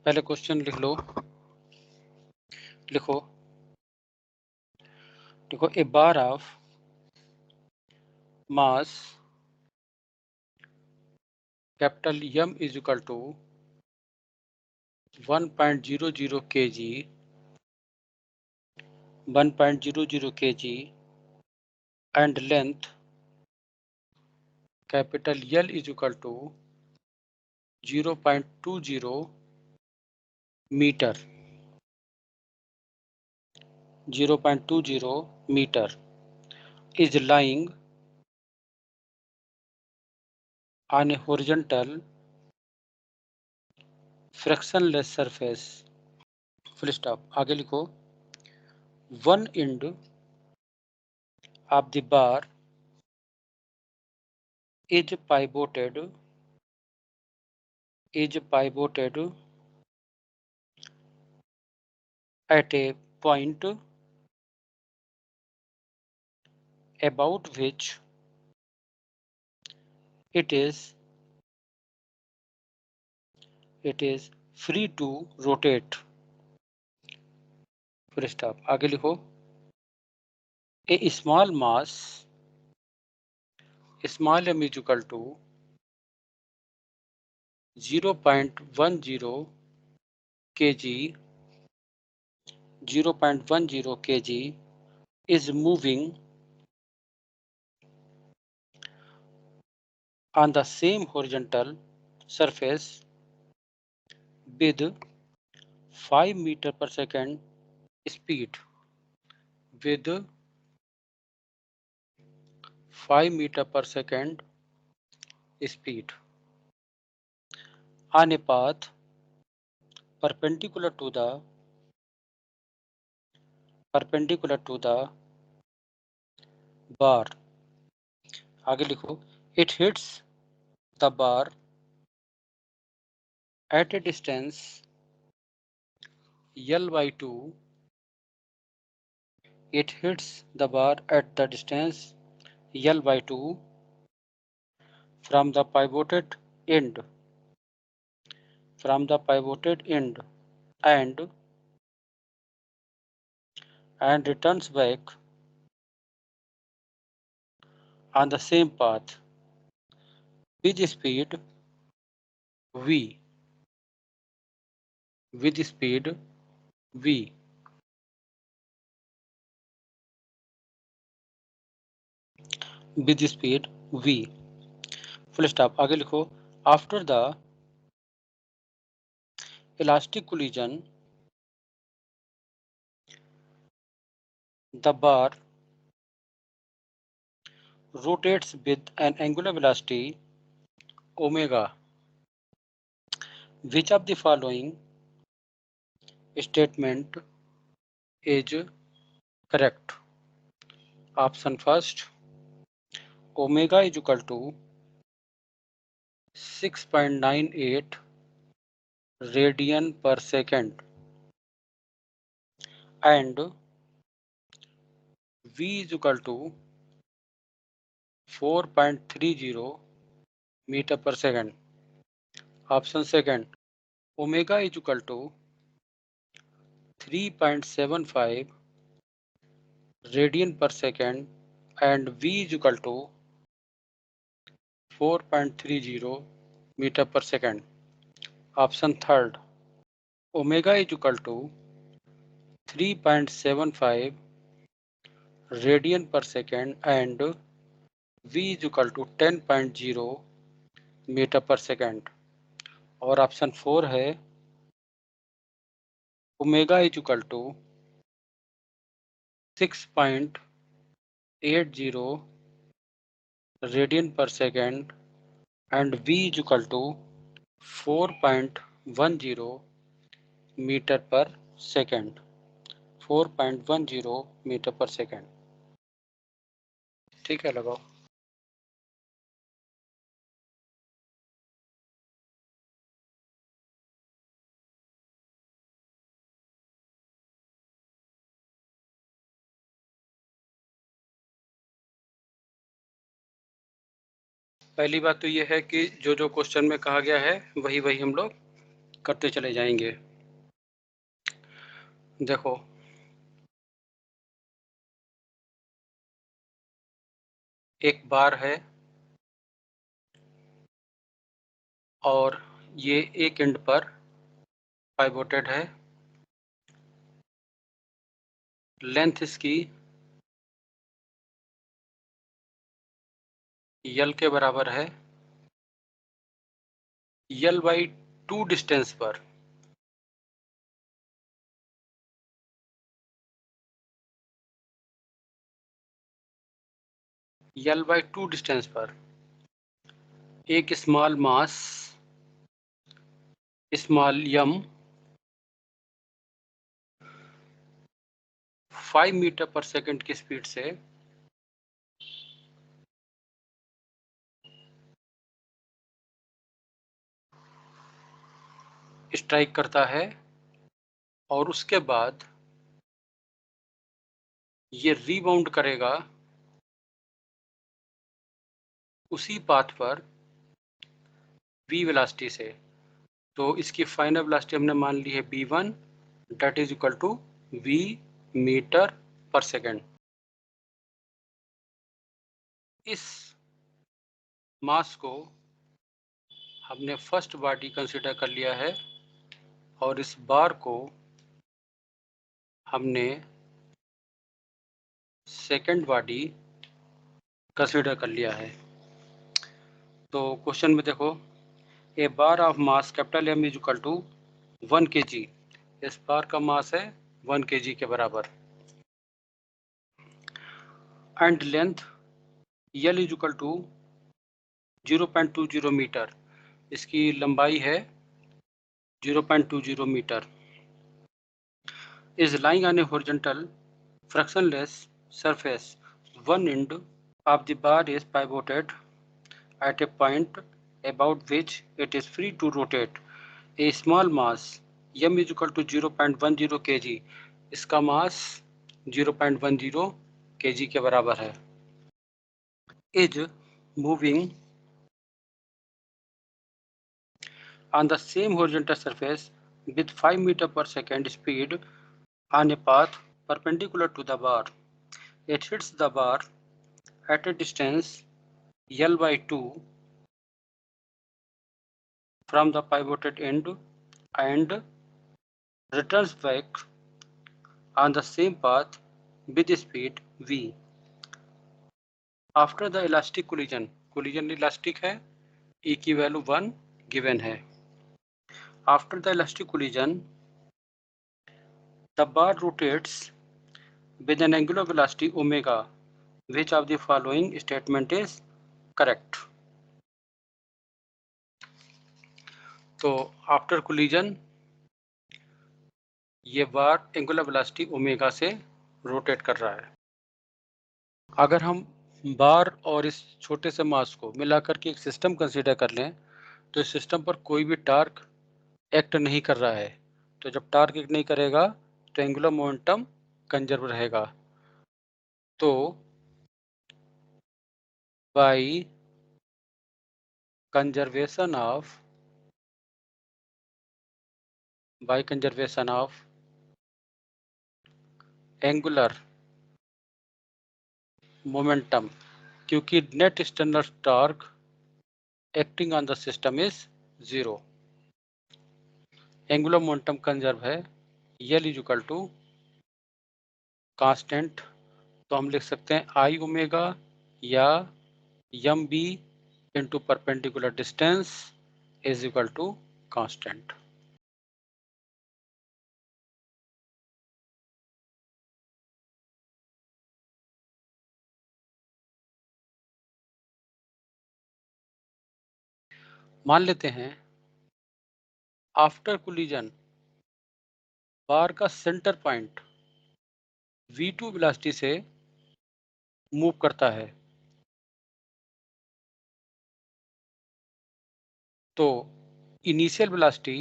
पहले क्वेश्चन लिख लो, लिखो देखो a bar of mass capital M is equal to 1.00 kg 1.00 kg and length capital L is equal to 0.20 meter 0.20 meter is lying on a horizontal frictionless surface full stop। आगे लिखो one end of the bar is pivoted at a point about which it is free to rotate full stop। आगे लिखो a small mass small m is equal to 0.10 kg 0.10 kg is moving on the same horizontal surface with 5 meter per second speed with 5 meter per second speed on a path perpendicular to the bar। आगे लिखो it hits the bar at a distance L by 2 it hits the bar at the distance L by 2 from the pivoted end and returns back on the same path with speed v with speed v with speed v full stop। आगे लिखो after the elastic collision the bar rotates with an angular velocity omega। Which of the following statement is correct? Option first, omega is equal to 6.98 radian per second and v is equal to 4.30 meter per second। Option second, omega is equal to 3.75 radian per second and v is equal to 4.30 meter per second। Option third, omega is equal to 3.75 radian per second and v is equal to 10.0 metre पर second. और option 4 है omega is equal to 6.80 radian पर second and v is equal to 4.10 metre पर second 4.10 metre पर second. ठीक है, लगाओ। पहली बात तो ये है कि जो जो क्वेश्चन में कहा गया है वही हम लोग करते चले जाएंगे। देखो एक बार है और ये एक एंड पर पाइवोटेड है, लेंथ इसकी यल के बराबर है, यल बाई 2 डिस्टेंस पर यल बाई 2 डिस्टेंस पर एक स्मॉल मास स्मॉल यम 5 मीटर पर सेकंड की स्पीड से स्ट्राइक करता है और उसके बाद ये रीबाउंड करेगा उसी पाथ पर v वेलोसिटी से। तो इसकी फाइनल वेलोसिटी हमने मान ली है v1 that is equal to v metre पर सेकेंड। इस मास को हमने फर्स्ट बॉडी कंसीडर कर लिया है और इस बार को हमने सेकेंड बॉडी कंसीडर कर लिया है। तो क्वेश्चन में देखो a bar of mass capital M is equal to 1 kg। इस बार का मास है 1 kg के बराबर and length L is equal to 0.20 metre. इसकी लंबाई है 0.20 metre. Is lying on a horizontal frictionless surface. One end of the bar is pivoted at a point about which it is free to rotate. A small mass m is equal to 0.10 kg. इसका मास 0.10 kg के बराबर है। Is moving on the same horizontal surface with 5 meter per second speed on a path perpendicular to the bar. It hits the bar at a distance L by 2 from the pivoted end and returns back on the same path with speed v. After the elastic collision, collision elastic है, E की value 1 given है। After the elastic collision, the bar rotates with an angular velocity omega. Which of the following statement is correct? तो after collision ये बार angular velocity omega से rotate कर रहा है। अगर हम बार और इस छोटे से मास को मिलाकर के एक सिस्टम कंसीडर कर लें तो इस सिस्टम पर कोई भी टार्क एक्ट नहीं कर रहा है। तो जब टार्क एक्ट नहीं करेगा तो एंगुलर मोमेंटम कंजर्व रहेगा। तो by conservation of angular momentum, क्योंकि net external torque acting on the system is 0, angular momentum conserve है L is equal to constant. तो हम लिख सकते हैं आई ओमेगा या M B into perpendicular distance is equal to constant. मान लेते हैं आफ्टर कोलिजन बार का सेंटर पॉइंट v2 वेलोसिटी से मूव करता है। तो इनिशियल वेलोसिटी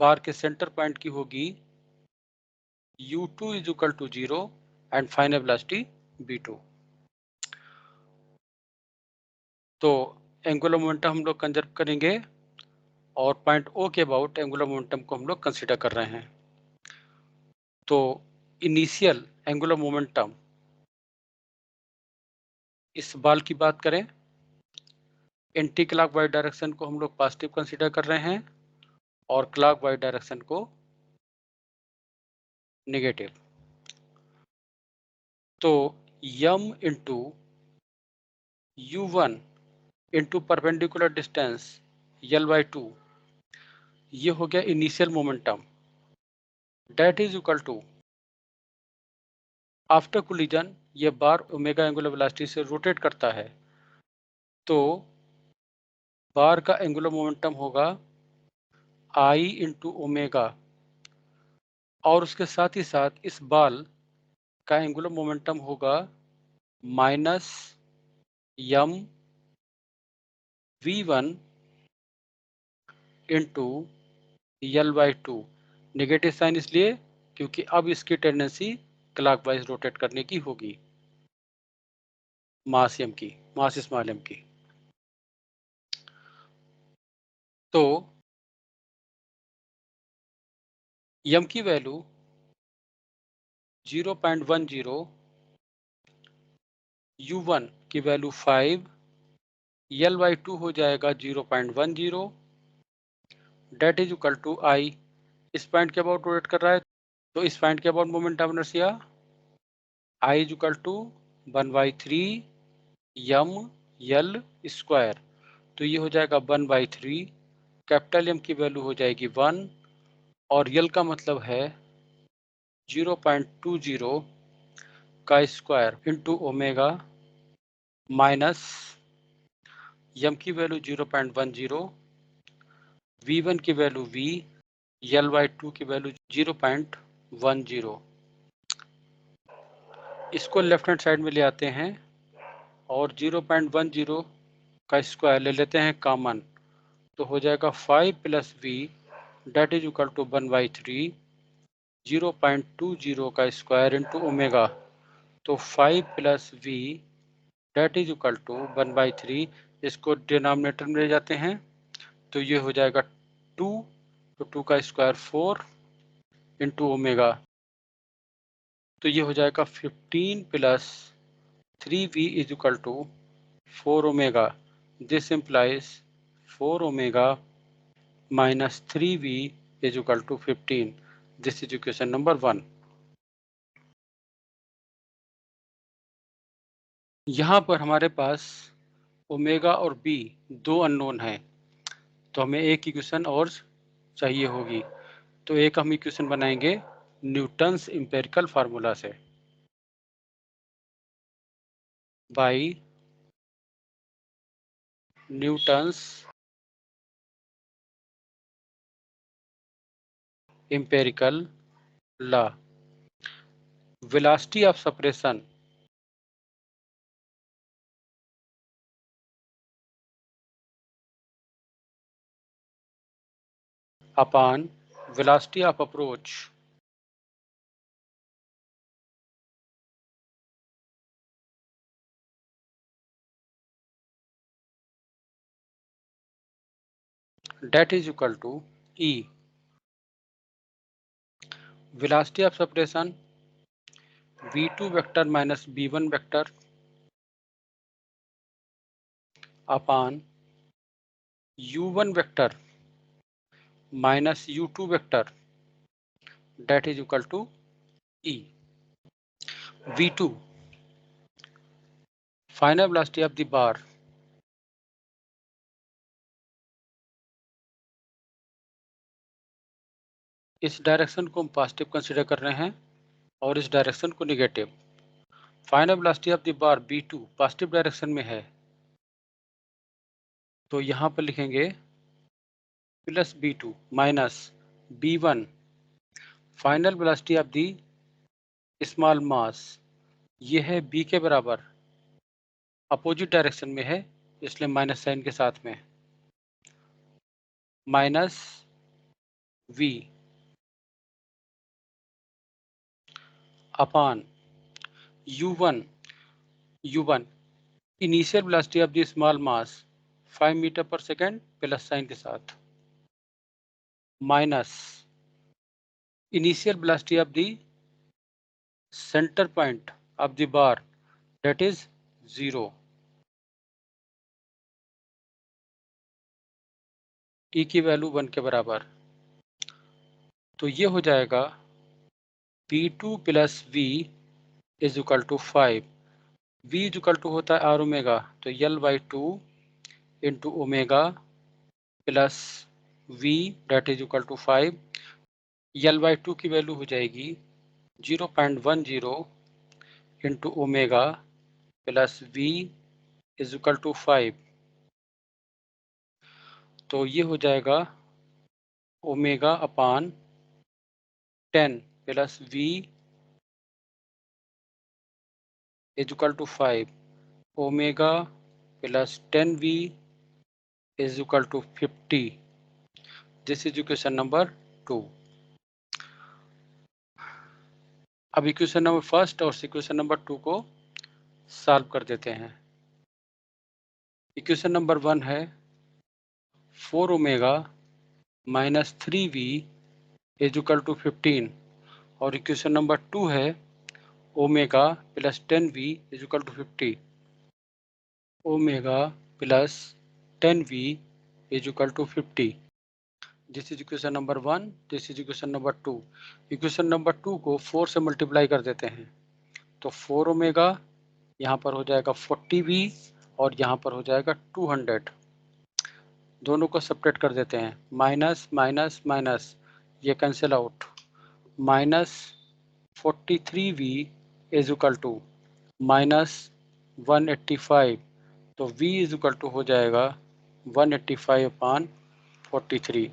बार के सेंटर पॉइंट की होगी u2 is equal to 0 and final velocity v2। तो एंगुलर मोमेंटम हम लोग कंजर्व करेंगे और पॉइंट O के अबाउट एंगुलर मोमेंटम को हम लोग कंसीडर कर रहे हैं। तो इनिशियल एंगुलर मोमेंटम, इस बॉल की बात करें, एंटी क्लॉकवाइज डायरेक्शन को हम लोग पॉजिटिव कंसीडर कर रहे हैं और क्लॉकवाइज डायरेक्शन को नेगेटिव। तो m into u1 into perpendicular distance l/2, ये हो गया initial momentum, that is equal to after collision ये बार ओमेगा एंगुलर वेलोसिटी से रोटेट करता है, तो बार का एंगुलर मोमेंटम होगा I इंटू ओमेगा, और उसके साथ ही साथ इस बॉल का एंगुलर मोमेंटम होगा minus m v1 into l/2। Negative sign इसलिए क्योंकि अब इसकी टेंडेंसी क्लॉकवाइज रोटेट करने की होगी, मास m की, मास स्मॉल m की। तो m की वैल्यू 0.10, u1 की वैल्यू 5, l/2 हो जाएगा 0.10, that is equal to I। इस पॉइंट के अबाउट रोटेट कर रहा है, तो इस पॉइंट के about moment of inertia I is equal to 1/3 m l square. तो ये हो जाएगा 1/3, कैपिटल M की वैल्यू हो जाएगी 1 और l का मतलब है 0.20 का square into omega minus m की वैल्यू 0.10, v1 की वैल्यू v, l/2 की वैल्यू 0.10। इसको लेफ्ट हैंड साइड में ले आते हैं और 0.10 का स्क्वायर ले लेते हैं कॉमन, तो हो जाएगा 5 plus v that is equal to 1/3, 0.20 का स्क्वायर इंटू ओमेगा, तो 5 plus v that is equal to 1/3। इसको डिनोमिनेटर में ले जाते हैं तो ये हो जाएगा 2, तो 2 का स्क्वायर 4 इंटू ओमेगा, तो ये हो जाएगा 15 plus 3v is equal to 4 omega. This implies 4 omega minus 3v is equal to 15। This is equation number 1। यहाँ पर हमारे पास ओमेगा और b दो अननोन हैं, तो हमें एक इक्वेशन और चाहिए होगी। तो एक हम इक्वेशन बनाएंगे न्यूटन्स एम्पिरिकल फार्मूला से, बाय Newton's empirical law, velocity of separation upon velocity of approach that is equal to E। velocity of separation v2 vector minus b1 vector upon u1 vector minus u2 vector that is equal to E। v2 final velocity of the bar इस direction को हम positive consider कर रहे हैं और इस direction को negative. Final velocity of the bar b2 positive direction में है, तो यहाँ पर लिखेंगे plus b2 minus b1 final velocity of the small मास, ये है b के बराबर, अपोजिट डायरेक्शन में है इसलिए माइनस साइन के साथ में, minus v upon u1 initial velocity of the small mass 5 metre पर सेकेंड प्लस साइन के साथ, minus initial velocity of the center point of the bar, that is 0. E की वैल्यू 1 के बराबर, तो ये हो जाएगा P2 plus V is equal to 5. V is equal to होता है आर ओमेगा, तो L/2 into omega plus V that is equal to 5. L/2 की वैल्यू हो जाएगी 0.10 into omega plus V is equal to 5. तो ये हो जाएगा omega upon 10 plus V is equal to 5. Omega plus 10V is equal to 50. This is equation number 2. अब equation number first और equation number 2 को सॉल्व कर देते हैं. इक्वेशन नंबर 1 है 4 omega minus 3V is equal to 15, और equation number 2 है omega plus 10V is equal to 50. Omega plus 10V is equal to 50. This is equation number 1, this is equation number 2. Equation number 2 को 4 से multiply कर देते हैं, तो 4 omega यहाँ पर हो जाएगा 40V और यहाँ पर हो जाएगा 200. दोनों को सेपरेट कर देते हैं, माइनस माइनस माइनस, ये cancel out. Minus 43V is equal to minus 185, तो V इज इक्वल टू हो जाएगा 185/43.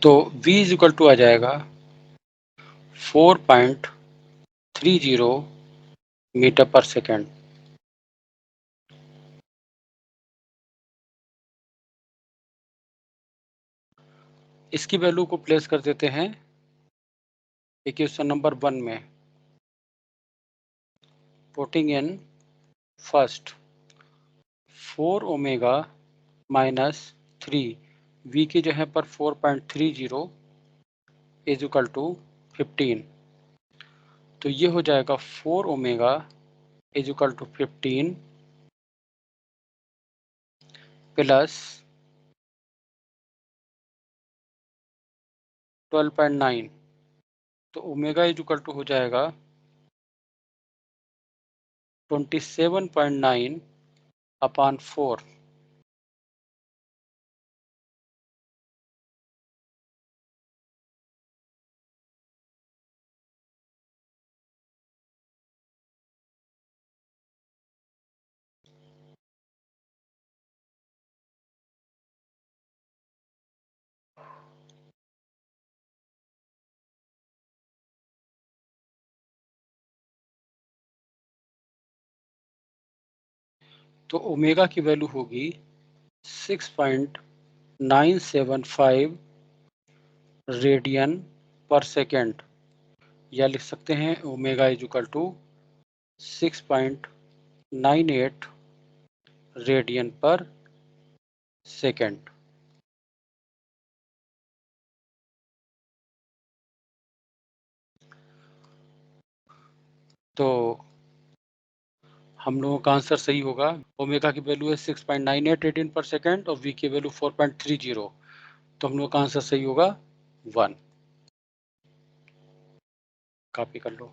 तो V इज इक्वल टू आ जाएगा 4.30 मीटर पर सेकेंड. इसकी वैल्यू को प्लेस कर देते हैं इक्वेशन नंबर 1 में. Putting in first 4 omega minus 3, V की जगह पर 4.30 इज इक्वल टू 15, तो ये हो जाएगा 4 omega is equal to 15 plus 12.9, तो ओमेगा इज इक्वल टू हो जाएगा 27.9/4. तो ओमेगा की वैल्यू होगी 6.975 रेडियन पर सेकेंड, या लिख सकते हैं omega is equal to 6.98 radian पर सेकेंड. तो हम लोगों का आंसर सही होगा. ओमेगा की वैल्यू है 6.98 रेडियन पर सेकेंड और V की वैल्यू 4.30, तो हम लोगों का आंसर सही होगा 1. कॉपी कर लो.